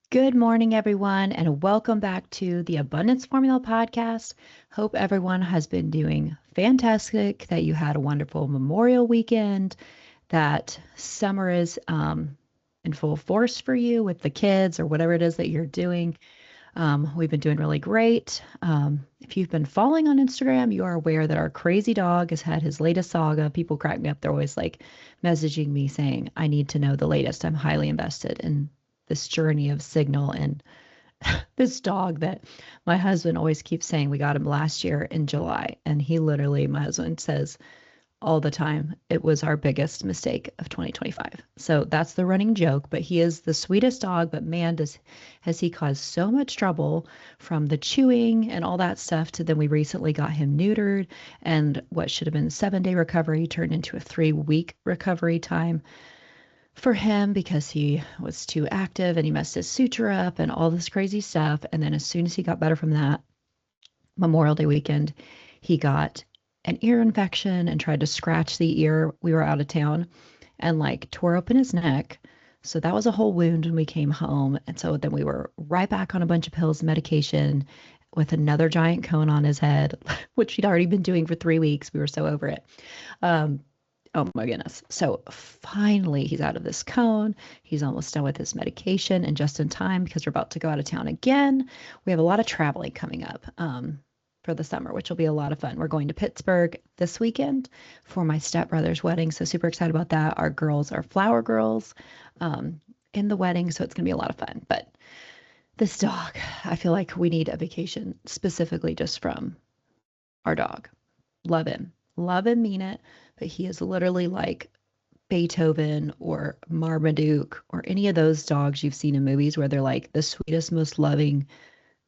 Good morning, everyone, and welcome back to the Abundance Formula podcast. Hope everyone has been doing fantastic, that you had a wonderful Memorial weekend, that summer is in full force for you with the kids or whatever it is that you're doing. We've been doing really great. If you've been following on Instagram, you are aware that our crazy dog has had his latest saga. People crack me up. They're always like messaging me saying, I need to know the latest. I'm highly invested in this journey of Signal and this dog that my husband always keeps saying we got him last year in July. And he literally, my husband says all the time, it was our biggest mistake of 2025. So that's the running joke, but he is the sweetest dog, but man, has he caused so much trouble from the chewing and all that stuff to then we recently got him neutered, and what should have been a 7-day recovery turned into a 3-week recovery time for him because he was too active and he messed his suture up and all this crazy stuff. And then as soon as he got better from that, Memorial Day weekend, he got an ear infection and tried to scratch the ear. We were out of town and like tore open his neck. So that was a whole wound when we came home. And so then we were right back on a bunch of pills and medication with another giant cone on his head, which he'd already been doing for 3 weeks. We were so over it. Oh my goodness. So finally, he's out of this cone. He's almost done with his medication and just in time because we're about to go out of town again. We have a lot of traveling coming up for the summer, which will be a lot of fun. We're going to Pittsburgh this weekend for my stepbrother's wedding. So super excited about that. Our girls are flower girls in the wedding. So it's going to be a lot of fun. But this dog, I feel like we need a vacation specifically just from our dog. Love him, mean it, but he is literally like Beethoven or Marmaduke or any of those dogs you've seen in movies where they're like the sweetest, most loving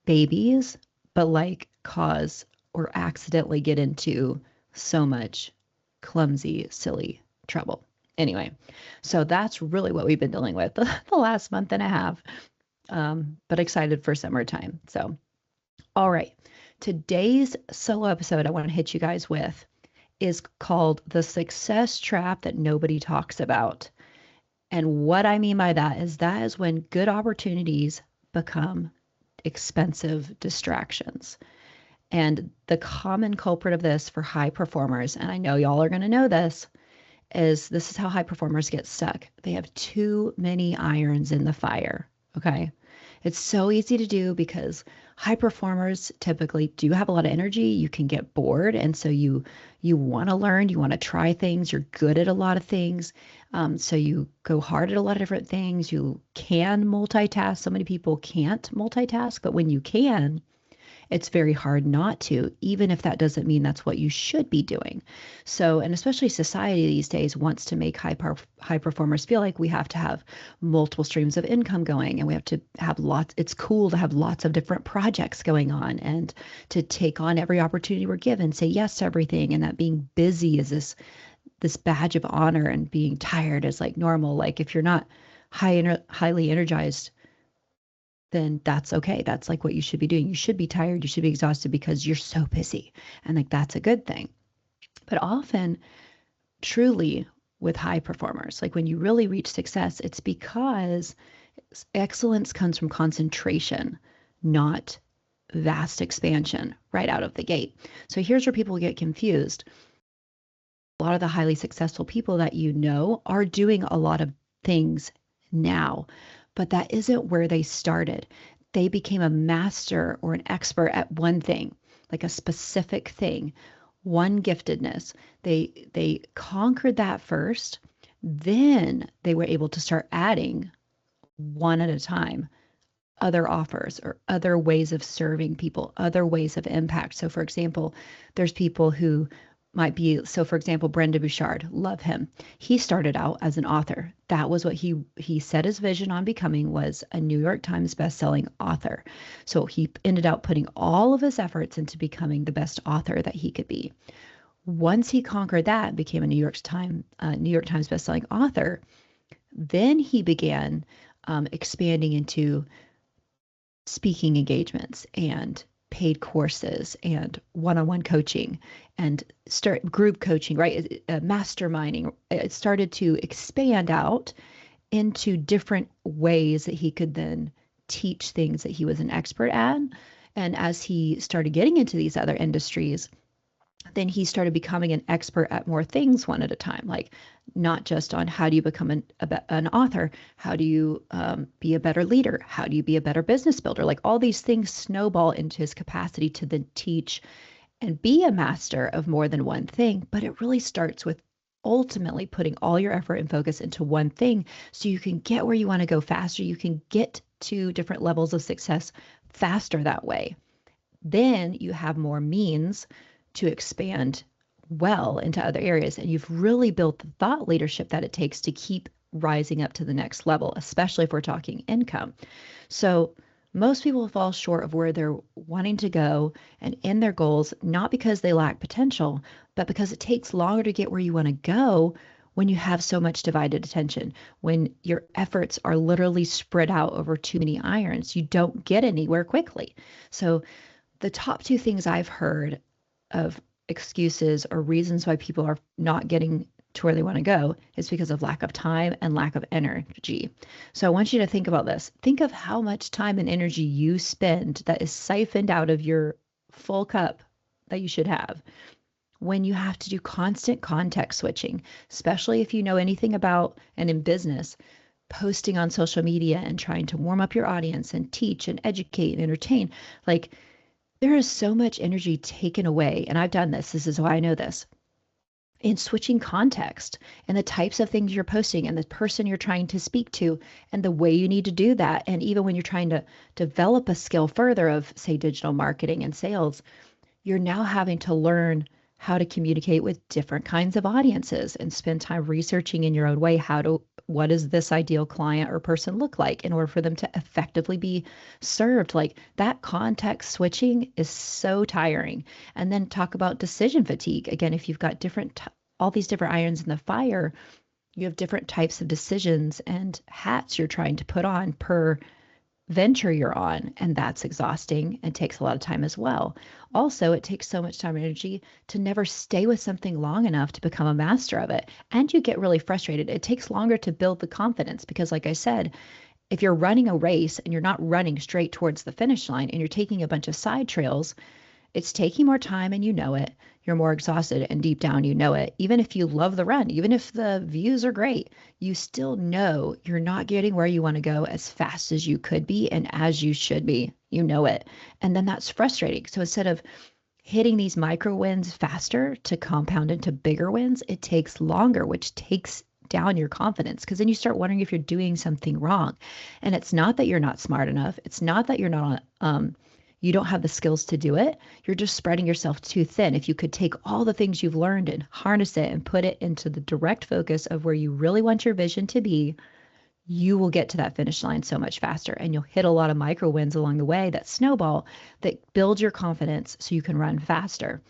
babies, but like cause or accidentally get into so much clumsy, silly trouble. Anyway, so that's really what we've been dealing with the last month and a half, but excited for summertime. So, all right. Today's solo episode I want to hit you guys with is called The Success Trap That Nobody Talks About. And what I mean by that is when good opportunities become expensive distractions. And the common culprit of this for high performers, and I know y'all are going to know this is how high performers get stuck. They have too many irons in the fire. Okay. It's so easy to do because high performers typically do have a lot of energy. You can get bored. And so you want to learn, you want to try things. You're good at a lot of things. So you go hard at a lot of different things. You can multitask. So many people can't multitask, but when you can, it's very hard not to, even if that doesn't mean that's what you should be doing. So, and especially society these days wants to make high performers feel like we have to have multiple streams of income going and we have to have lots. It's cool to have lots of different projects going on and to take on every opportunity we're given, say yes to everything. And that being busy is this badge of honor, and being tired is like normal. Like if you're not highly energized, then that's okay. That's like what you should be doing. You should be tired. You should be exhausted because you're so busy. And like that's a good thing. But often, truly, with high performers, like when you really reach success, it's because excellence comes from concentration, not vast expansion right out of the gate. So here's where people get confused. A lot of the highly successful people that you know are doing a lot of things now, but that isn't where they started. They became a master or an expert at one thing, like a specific thing, one giftedness. They conquered that first, then they were able to start adding one at a time other offers or other ways of serving people, other ways of impact. So for example, there's people who might be, so for example, Brendon Bouchard, love him. He started out as an author. That was what he set his vision on becoming, was a New York Times bestselling author. So he ended up putting all of his efforts into becoming the best author that he could be. Once he conquered that and became a New York Times bestselling author, then he began expanding into speaking engagements and paid courses and one-on-one coaching and start group coaching, right? Masterminding. It started to expand out into different ways that he could then teach things that he was an expert at. And as he started getting into these other industries, then he started becoming an expert at more things one at a time, like not just on how do you become an author, how do you be a better leader, how do you be a better business builder, like all these things snowball into his capacity to then teach and be a master of more than one thing. But it really starts with ultimately putting all your effort and focus into one thing so you can get where you want to go faster. You can get to different levels of success faster that way. Then you have more means to expand well into other areas. And you've really built the thought leadership that it takes to keep rising up to the next level, especially if we're talking income. So most people fall short of where they're wanting to go and in their goals, not because they lack potential, but because it takes longer to get where you want to go when you have so much divided attention, when your efforts are literally spread out over too many irons. You don't get anywhere quickly. So the top two things I've heard of excuses or reasons why people are not getting to where they want to go is because of lack of time and lack of energy. So I want you to think about this. Think of how much time and energy you spend that is siphoned out of your full cup that you should have when you have to do constant context switching, especially if you know anything about and in business, posting on social media and trying to warm up your audience and teach and educate and entertain. Like, there is so much energy taken away, and I've done this. This is why I know this. In switching context and the types of things you're posting and the person you're trying to speak to and the way you need to do that. And even when you're trying to develop a skill further of, say, digital marketing and sales, you're now having to learn how to communicate with different kinds of audiences and spend time researching in your own way what does this ideal client or person look like in order for them to effectively be served. Like, that context switching is so tiring. And then talk about decision fatigue. Again, if you've got all these different irons in the fire, you have different types of decisions and hats you're trying to put on per venture you're on, and that's exhausting and takes a lot of time as well. Also, it takes so much time and energy to never stay with something long enough to become a master of it, and you get really frustrated. It takes longer to build the confidence because, like I said, if you're running a race and you're not running straight towards the finish line and you're taking a bunch of side trails, it's taking more time and you know it. You're more exhausted and deep down you know it. Even if you love the run, even if the views are great, you still know you're not getting where you want to go as fast as you could be and as you should be. You know it. And then that's frustrating. So instead of hitting these micro wins faster to compound into bigger wins, it takes longer, which takes down your confidence because then you start wondering if you're doing something wrong. And it's not that you're not smart enough. It's not that you're not you don't have the skills to do it. You're just spreading yourself too thin. If you could take all the things you've learned and harness it and put it into the direct focus of where you really want your vision to be, you will get to that finish line so much faster. And you'll hit a lot of micro wins along the way that snowball, that build your confidence so you can run faster.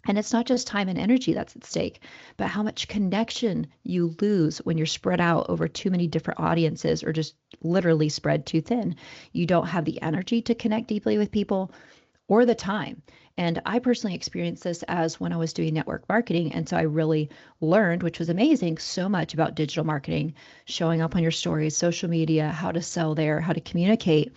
And it's not just time and energy that's at stake, but how much connection you lose when you're spread out over too many different audiences or just literally spread too thin. You don't have the energy to connect deeply with people or the time. And I personally experienced this as when I was doing network marketing. And so I really learned, which was amazing, so much about digital marketing, showing up on your stories, social media, how to sell there, how to communicate.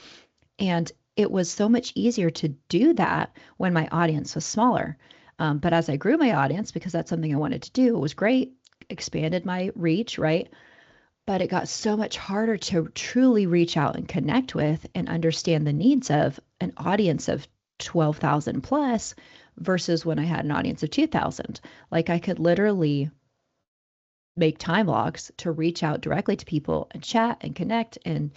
And it was so much easier to do that when my audience was smaller. But as I grew my audience, because that's something I wanted to do, it was great, expanded my reach, right? But it got so much harder to truly reach out and connect with and understand the needs of an audience of 12,000 plus versus when I had an audience of 2,000. Like, I could literally make time logs to reach out directly to people and chat and connect and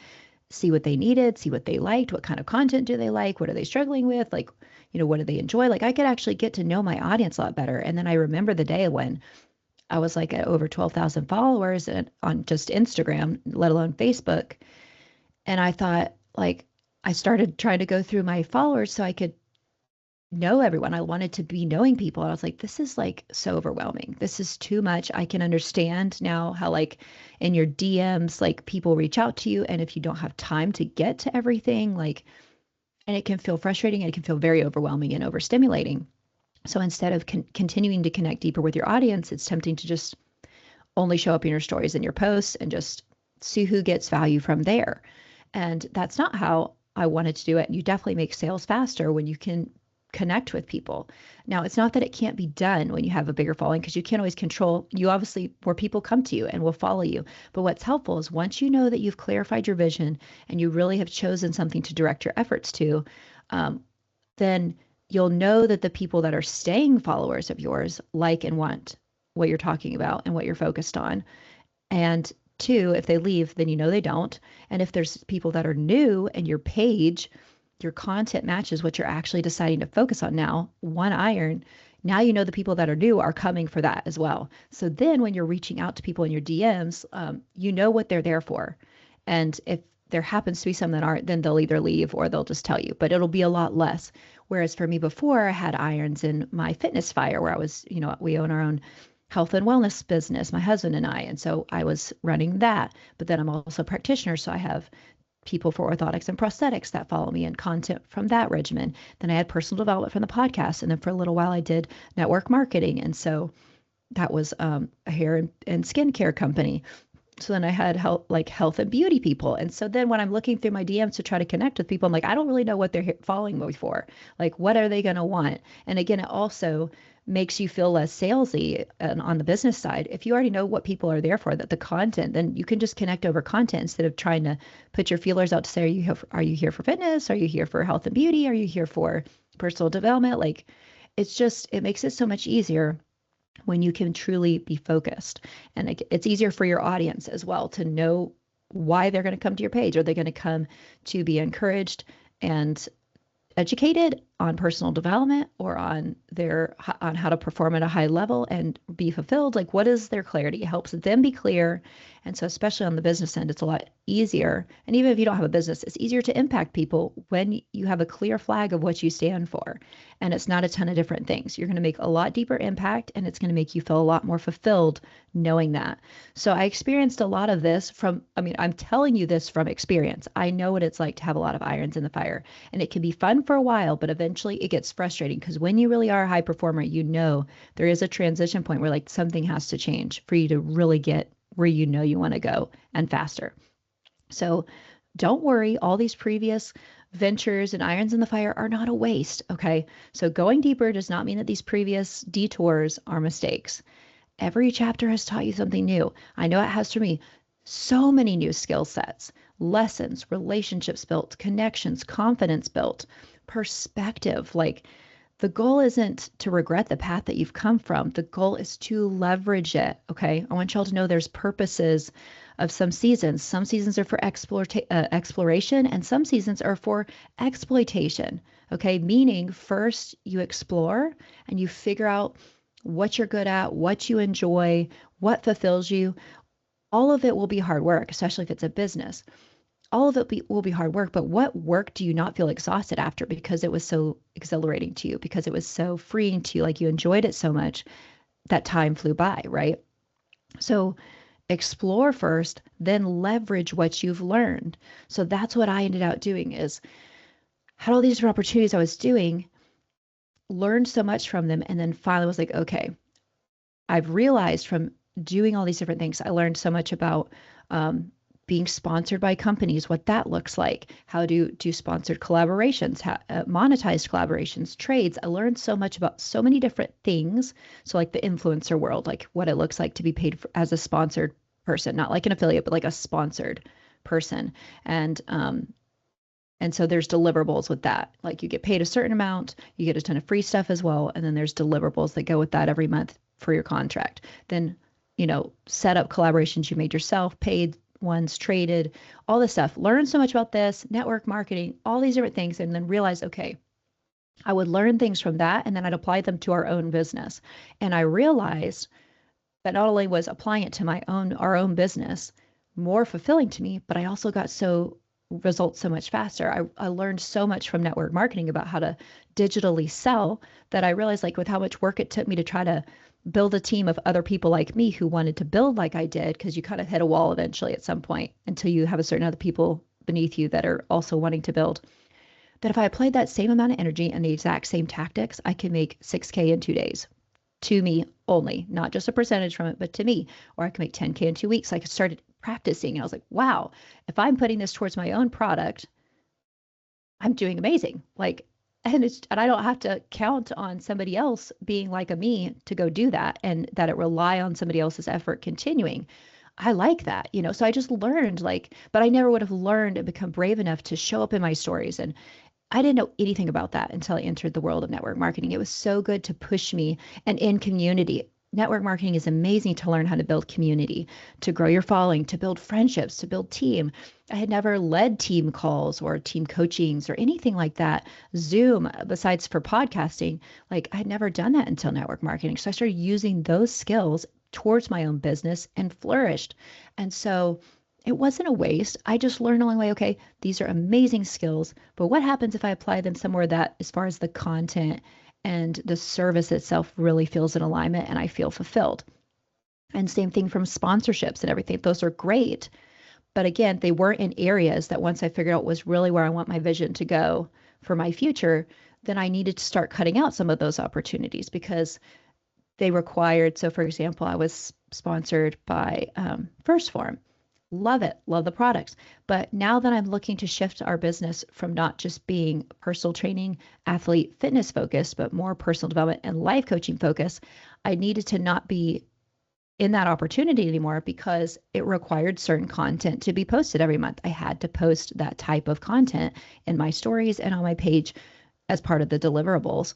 see what they needed, see what they liked, what kind of content do they like, what are they struggling with, like, what do they enjoy? Like, I could actually get to know my audience a lot better. And then I remember the day when I was like at over 12,000 followers on just Instagram, let alone Facebook. And I thought, like, I started trying to go through my followers so I could know everyone. I wanted to be knowing people. And I was like, this is like so overwhelming. This is too much. I can understand now how, like, in your DMs, like, people reach out to you. And if you don't have time to get to everything, like, and it can feel frustrating and it can feel very overwhelming and overstimulating. So instead of continuing to connect deeper with your audience, it's tempting to just only show up in your stories and your posts and just see who gets value from there. And that's not how I wanted to do it. And you definitely make sales faster when you can connect with people. Now, it's not that it can't be done when you have a bigger following, because you can't always control. You obviously, more people come to you and will follow you. But what's helpful is once you know that you've clarified your vision and you really have chosen something to direct your efforts to, then you'll know that the people that are staying followers of yours like and want what you're talking about and what you're focused on. And two, if they leave, then you know they don't. And if there's people that are new and your page, your content matches what you're actually deciding to focus on now, one iron, now you know the people that are new are coming for that as well. So then when you're reaching out to people in your DMs, you know what they're there for. And if there happens to be some that aren't, then they'll either leave or they'll just tell you, but it'll be a lot less. Whereas for me before, I had irons in my fitness fire where I was, we own our own health and wellness business, my husband and I. And so I was running that, but then I'm also a practitioner. So I have people for orthotics and prosthetics that follow me and content from that regimen. Then I had personal development from the podcast. And then for a little while I did network marketing. And so that was a hair and skincare company. So then I had health and beauty people. And so then when I'm looking through my DMs to try to connect with people, I'm like, I don't really know what they're following me for. Like, what are they going to want? And again, it also makes you feel less salesy on the business side. If you already know what people are there for, that the content, then you can just connect over content instead of trying to put your feelers out to say, are you here for fitness? Are you here for health and beauty? Are you here for personal development? Like, it makes it so much easier when you can truly be focused. And it's easier for your audience as well to know why they're going to come to your page. Are they going to come to be encouraged and educated on personal development or on how to perform at a high level and be fulfilled? Like, what is their clarity? It helps them be clear. And so especially on the business end, it's a lot easier. And even if you don't have a business, it's easier to impact people when you have a clear flag of what you stand for. And it's not a ton of different things. You're going to make a lot deeper impact, and it's going to make you feel a lot more fulfilled knowing that. So I experienced a lot of this I'm telling you this from experience. I know what it's like to have a lot of irons in the fire, and it can be fun for a while, but eventually it gets frustrating because when you really are a high performer, there is a transition point where something has to change for you to really get where you want to go and faster. So don't worry, all these previous ventures and irons in the fire are not a waste, okay? So going deeper does not mean that these previous detours are mistakes. Every chapter has taught you something new. I know it has for me. So many new skill sets, lessons, relationships built, connections, confidence built, perspective. The goal isn't to regret the path that you've come from. The goal is to leverage it, okay? I want y'all to know there's purposes of some seasons. Some seasons are for exploration, and some seasons are for exploitation, okay? Meaning first you explore and you figure out what you're good at, what you enjoy, what fulfills you. All of it will be hard work, especially if it's a business. All of it will be hard work, but what work do you not feel exhausted after because it was so exhilarating to you, because it was so freeing to you, like you enjoyed it so much that time flew by, right? So explore first, then leverage what you've learned. So that's what I ended up doing is had all these different opportunities I was doing, learned so much from them, and then finally was like, okay, I've realized from doing all these different things, I learned so much about being sponsored by companies, what that looks like, how to do sponsored collaborations, monetized collaborations, trades. I learned so much about so many different things. So like the influencer world, like what it looks like to be paid as a sponsored person, not like an affiliate, but like a sponsored person. And so there's deliverables with that. Like you get paid a certain amount, you get a ton of free stuff as well. And then there's deliverables that go with that every month for your contract. Then, set up collaborations you made yourself, paid ones, traded, all this stuff. Learn so much about this, network marketing, all these different things, and then realize, okay, I would learn things from that and then I'd apply them to our own business. And I realized that not only was applying it to our own business more fulfilling to me, but I also got results so much faster. I learned so much from network marketing about how to digitally sell that I realized with how much work it took me to try to build a team of other people like me who wanted to build like I did, because you kind of hit a wall eventually at some point until you have a certain other people beneath you that are also wanting to build. That if I applied that same amount of energy and the exact same tactics, I can make 6K in 2 days. To me only, not just a percentage from it, but to me. Or I can make 10K in 2 weeks. I could start practicing. And I was like, wow, if I'm putting this towards my own product, I'm doing amazing. Like, and I don't have to count on somebody else being like a me to go do that, and that it rely on somebody else's effort continuing. I like that, So I just learned, like, but I never would have learned and become brave enough to show up in my stories. And I didn't know anything about that until I entered the world of network marketing. It was so good to push me, and in community. Network marketing is amazing to learn how to build community, to grow your following, to build friendships, to build team. I had never led team calls or team coachings or anything like that. Zoom, besides for podcasting, like I had never done that until network marketing. So I started using those skills towards my own business and flourished. And so it wasn't a waste. I just learned along the way, okay, these are amazing skills, but what happens if I apply them somewhere that, as far as the content and the service itself, really feels in alignment and I feel fulfilled? And same thing from sponsorships and everything. Those are great. But again, they weren't in areas that, once I figured out was really where I want my vision to go for my future, then I needed to start cutting out some of those opportunities because they required. So for example, I was sponsored by Form. Love it. Love the products. But now that I'm looking to shift our business from not just being personal training, athlete, fitness focused, but more personal development and life coaching focused, I needed to not be in that opportunity anymore because it required certain content to be posted every month. I had to post that type of content in my stories and on my page as part of the deliverables.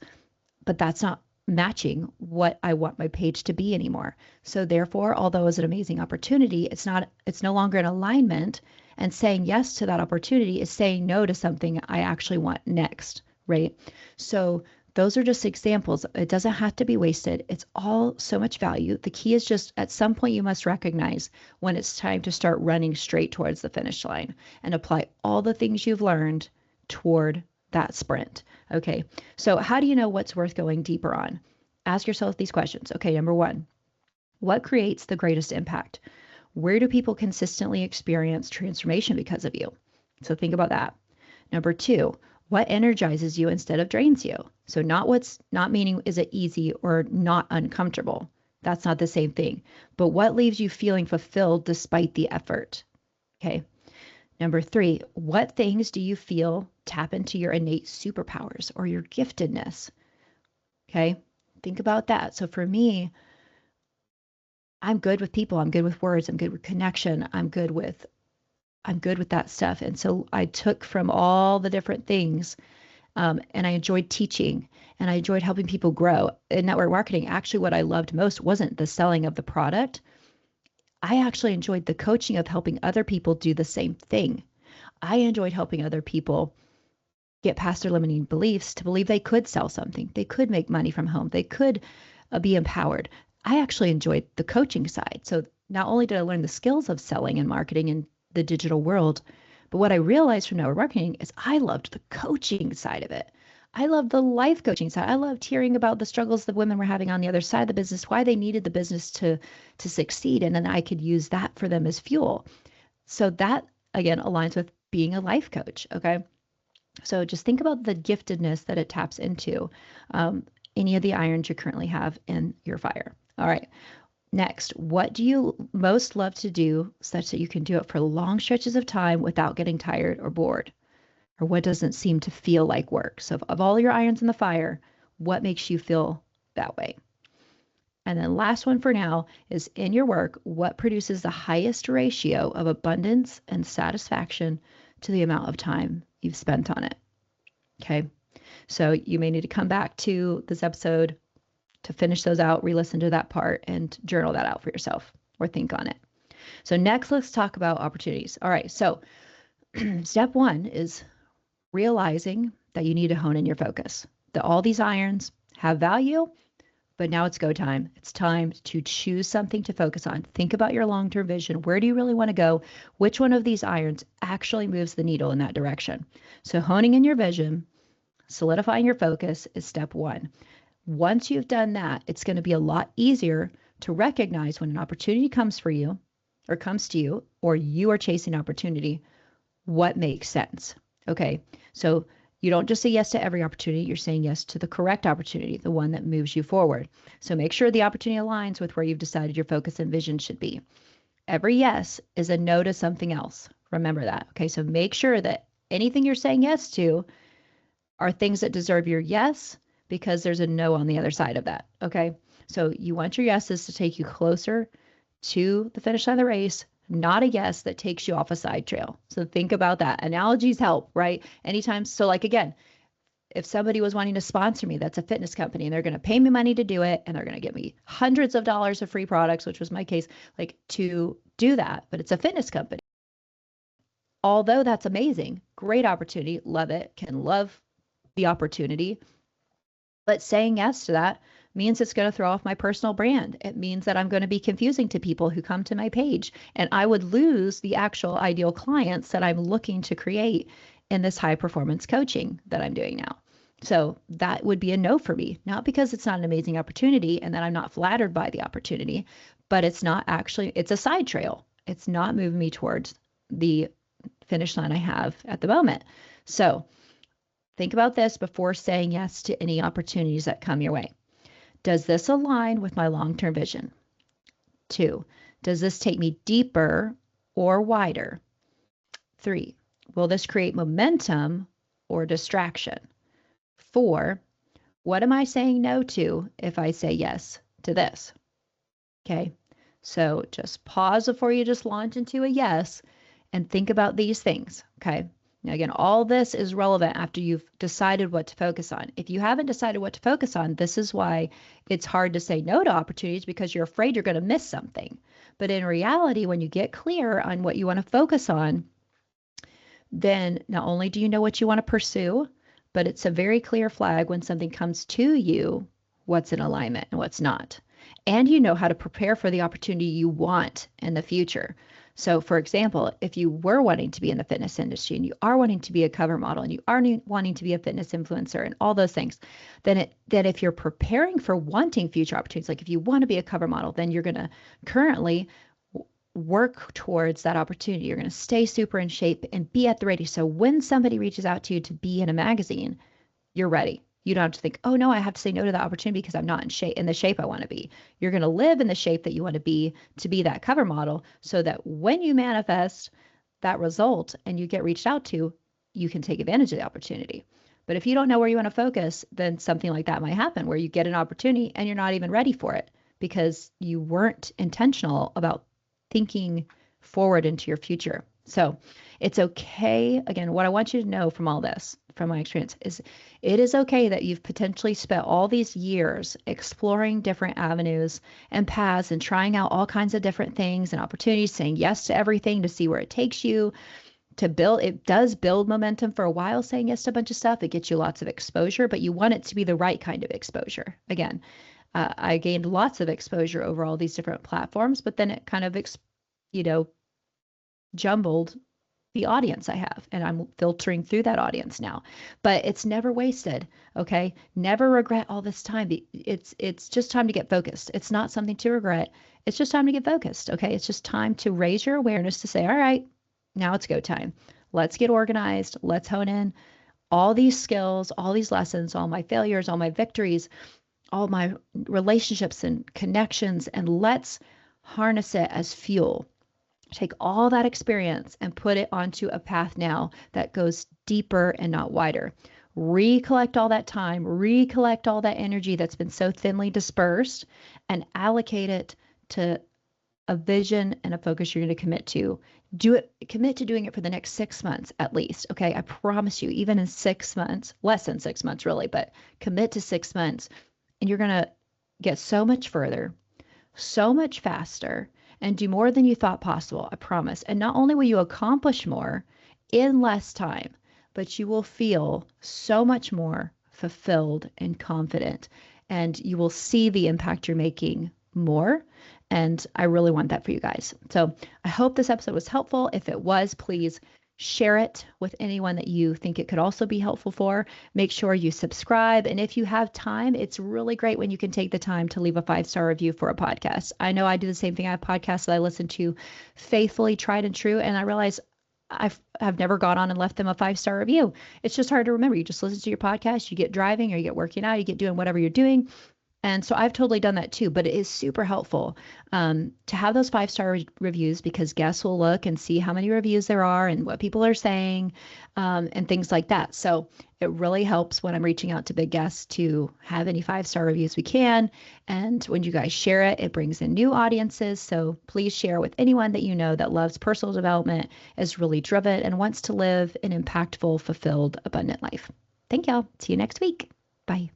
But that's not matching what I want my page to be anymore. So therefore, although it's an amazing opportunity, it's no longer in alignment, and saying yes to that opportunity is saying no to something I actually want next, right? So those are just examples. It doesn't have to be wasted. It's all so much value. The key is just at some point you must recognize when it's time to start running straight towards the finish line and apply all the things you've learned toward that sprint. Okay. So how do you know what's worth going deeper on? Ask yourself these questions. Okay. Number one, what creates the greatest impact? Where do people consistently experience transformation because of you? So think about that. Number two, what energizes you instead of drains you? So not meaning is it easy or not uncomfortable. That's not the same thing. But what leaves you feeling fulfilled despite the effort? Okay. Number three, what things do you feel tap into your innate superpowers or your giftedness? Okay, think about that. So for me, I'm good with people. I'm good with words. I'm good with connection. I'm good with that stuff. And so I took from all the different things, and I enjoyed teaching and I enjoyed helping people grow. In network marketing, actually, what I loved most wasn't the selling of the product. I actually enjoyed the coaching of helping other people do the same thing. I enjoyed helping other people get past their limiting beliefs to believe they could sell something. They could make money from home. They could be empowered. I actually enjoyed the coaching side. So not only did I learn the skills of selling and marketing in the digital world, but what I realized from network marketing is I loved the coaching side of it. I loved the life coaching side. I loved hearing about the struggles that women were having on the other side of the business, why they needed the business to succeed. And then I could use that for them as fuel. So that, again, aligns with being a life coach. Okay. So just think about the giftedness that it taps into, any of the irons you currently have in your fire. All right. Next, what do you most love to do such that you can do it for long stretches of time without getting tired or bored? Or what doesn't seem to feel like work? So of all your irons in the fire, what makes you feel that way? And then last one for now is, in your work, what produces the highest ratio of abundance and satisfaction to the amount of time you've spent on it? Okay. So you may need to come back to this episode to finish those out, re-listen to that part and journal that out for yourself or think on it. So next, let's talk about opportunities. All right. So step one is realizing that you need to hone in your focus, that all these irons have value, but now it's go time. It's time to choose something to focus on. Think about your long-term vision. Where do you really want to go? Which one of these irons actually moves the needle in that direction? So honing in your vision, solidifying your focus is step one. Once you've done that, it's going to be a lot easier to recognize when an opportunity comes for you or comes to you, or you are chasing opportunity, what makes sense. Okay. So you don't just say yes to every opportunity. You're saying yes to the correct opportunity, the one that moves you forward. So make sure the opportunity aligns with where you've decided your focus and vision should be. Every yes is a no to something else. Remember that. Okay. So make sure that anything you're saying yes to are things that deserve your yes because there's a no on the other side of that. Okay. So you want your yeses to take you closer to the finish line of the race, not a yes that takes you off a side trail. So think about that. Analogies help, right? Anytime. So, like, again, if somebody was wanting to sponsor me, that's a fitness company, and they're going to pay me money to do it, and they're going to give me hundreds of dollars of free products, which was my case, like to do that, but it's a fitness company. Although that's amazing, great opportunity, love it, can love the opportunity. But saying yes to that means it's going to throw off my personal brand. It means that I'm going to be confusing to people who come to my page, and I would lose the actual ideal clients that I'm looking to create in this high performance coaching that I'm doing now. So that would be a no for me, not because it's not an amazing opportunity and that I'm not flattered by the opportunity, but it's not actually, it's a side trail. It's not moving me towards the finish line I have at the moment. So think about this before saying yes to any opportunities that come your way. Does this align with my long-term vision? 2, does this take me deeper or wider? 3, will this create momentum or distraction? 4, what am I saying no to if I say yes to this? Okay, so just pause before you just launch into a yes and think about these things. Okay, now again, all this is relevant after you've decided what to focus on. If you haven't decided what to focus on, this is why it's hard to say no to opportunities, because you're afraid you're going to miss something. But in reality, when you get clear on what you want to focus on, then not only do you know what you want to pursue, but it's a very clear flag when something comes to you, what's in alignment and what's not. And you know how to prepare for the opportunity you want in the future. So, for example, if you were wanting to be in the fitness industry and you are wanting to be a cover model and you are wanting to be a fitness influencer and all those things, then if you're preparing for wanting future opportunities, like if you want to be a cover model, then you're going to currently work towards that opportunity. You're going to stay super in shape and be at the ready. So when somebody reaches out to you to be in a magazine, you're ready. You don't have to think, oh no, I have to say no to that opportunity because I'm not in the shape I want to be. You're going to live in the shape that you want to be that cover model, so that when you manifest that result and you get reached out to, you can take advantage of the opportunity. But if you don't know where you want to focus, then something like that might happen where you get an opportunity and you're not even ready for it because you weren't intentional about thinking forward into your future. So it's okay. Again, what I want you to know from all this, from my experience, is it is okay that you've potentially spent all these years exploring different avenues and paths and trying out all kinds of different things and opportunities, saying yes to everything to see where it takes you to build. It does build momentum for a while, saying yes to a bunch of stuff. It gets you lots of exposure, but you want it to be the right kind of exposure. Again, I gained lots of exposure over all these different platforms, but then it kind of, jumbled the audience I have, and I'm filtering through that audience now. But it's never wasted. Okay, never regret all this time. It's just time to get focused. It's not something to regret. It's just time to get focused. Okay, it's just time to raise your awareness to say, all right, now it's go time. Let's get organized. Let's hone in all these skills, all these lessons, all my failures, all my victories, all my relationships and connections, and let's harness it as fuel. Take all that experience and put it onto a path now that goes deeper and not wider. Recollect all that time, recollect all that energy that's been so thinly dispersed, and allocate it to a vision and a focus you're going to commit to. Commit to doing it for the next 6 months at least. Okay. I promise you, even in 6 months, less than 6 months really, but commit to 6 months, and you're going to get so much further, so much faster, and do more than you thought possible. I promise. And not only will you accomplish more in less time, but you will feel so much more fulfilled and confident, and you will see the impact you're making more. And I really want that for you guys. So I hope this episode was helpful. If it was, please share it with anyone that you think it could also be helpful for. Make sure you subscribe. And if you have time, it's really great when you can take the time to leave a 5-star review for a podcast. I know I do the same thing. I have podcasts that I listen to faithfully, tried and true. And I realize I've never gone on and left them a 5-star review. It's just hard to remember. You just listen to your podcast, you get driving or you get working out, you get doing whatever you're doing. And so I've totally done that too, but it is super helpful to have those 5-star reviews because guests will look and see how many reviews there are and what people are saying and things like that. So it really helps when I'm reaching out to big guests to have any 5-star reviews we can. And when you guys share it, it brings in new audiences. So please share with anyone that you know that loves personal development, is really driven, and wants to live an impactful, fulfilled, abundant life. Thank y'all. See you next week. Bye.